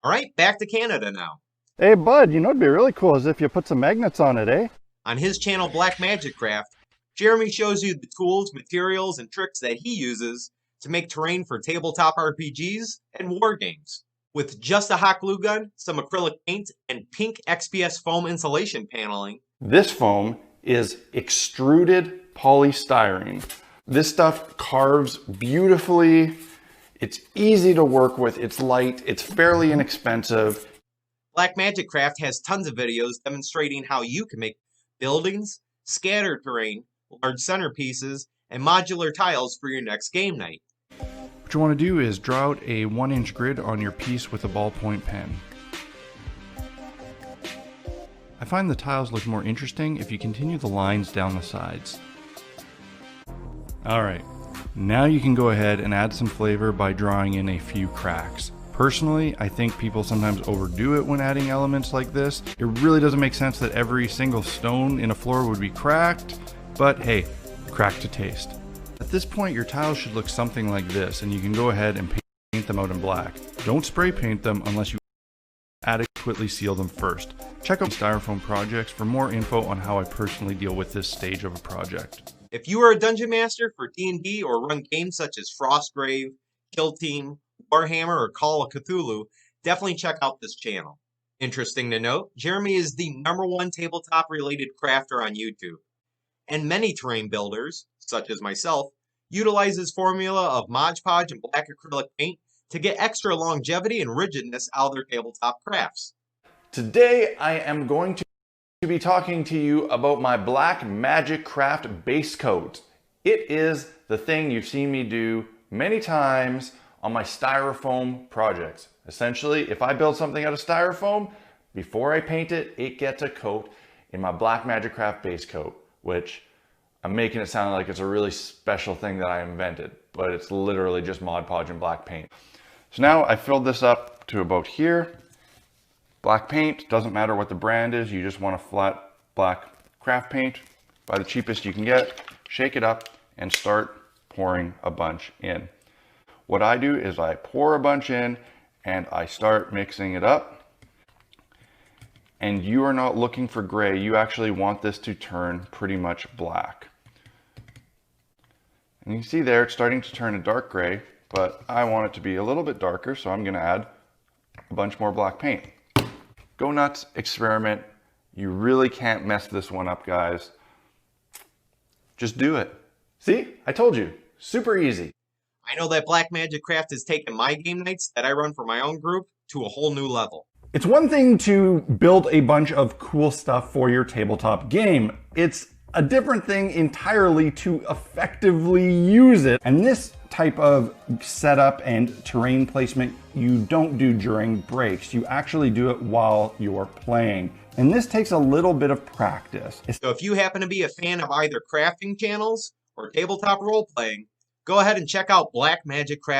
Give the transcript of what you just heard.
All right, back to Canada now. Hey, bud, you know what'd be really cool is if you put some magnets on it, eh? On his channel Black Magic Craft, Jeremy shows you the tools, materials, and tricks that he uses to make terrain for tabletop RPGs and war games. With just a hot glue gun, some acrylic paint, and pink XPS foam insulation paneling, This foam is extruded polystyrene. This stuff carves beautifully. It's easy to work with. It's light. It's fairly inexpensive. Black Magic Craft has tons of videos demonstrating how you can make buildings, scattered terrain, large centerpieces, and modular tiles for your next game night. What you want to do is draw out a 1-inch grid on your piece with a ballpoint pen. I find the tiles look more interesting if you continue the lines down the sides. Alright, now you can go ahead and add some flavor by drawing in a few cracks. Personally, I think people sometimes overdo it when adding elements like this. It really doesn't make sense that every single stone in a floor would be cracked, but hey, crack to taste. At this point, your tiles should look something like this, and you can go ahead and paint them out in black. Don't spray paint them unless you adequately seal them first. Check out Styrofoam projects for more info on how I personally deal with this stage of a project. If you are a dungeon master for D&D or run games such as Frostgrave, Kill Team, Warhammer, or Call of Cthulhu, definitely check out this channel. Interesting to note, Jeremy is the #1 tabletop-related crafter on YouTube, and many terrain builders, such as myself, utilize his formula of Mod Podge and black acrylic paint to get extra longevity and rigidness out of their tabletop crafts. Today, I am going to be talking to you about my Black Magic Craft base coat. It is the thing you've seen me do many times on my styrofoam projects. Essentially, if I build something out of styrofoam, before I paint it, it gets a coat in my Black Magic Craft base coat, which I'm making it sound like it's a really special thing that I invented, but it's literally just Mod Podge and black paint. So now I filled this up to about here. Black paint, doesn't matter what the brand is, you just want a flat black craft paint. Buy the cheapest you can get, shake it up, and start pouring a bunch in. What I do is I pour a bunch in and I start mixing it up. And you are not looking for gray, you actually want this to turn pretty much black. And you see there, it's starting to turn a dark gray, but I want it to be a little bit darker, so I'm gonna add a bunch more black paint. Go nuts, experiment. You really can't mess this one up, guys. Just do it. See, I told you, super easy. I know that Black Magic Craft has taken my game nights that I run for my own group to a whole new level. It's one thing to build a bunch of cool stuff for your tabletop game. It's a different thing entirely to effectively use it. And this type of setup and terrain placement you don't do during breaks. You actually do it while you're playing. And this takes a little bit of practice. So if you happen to be a fan of either crafting channels or tabletop role playing, go ahead and check out Black Magic Craft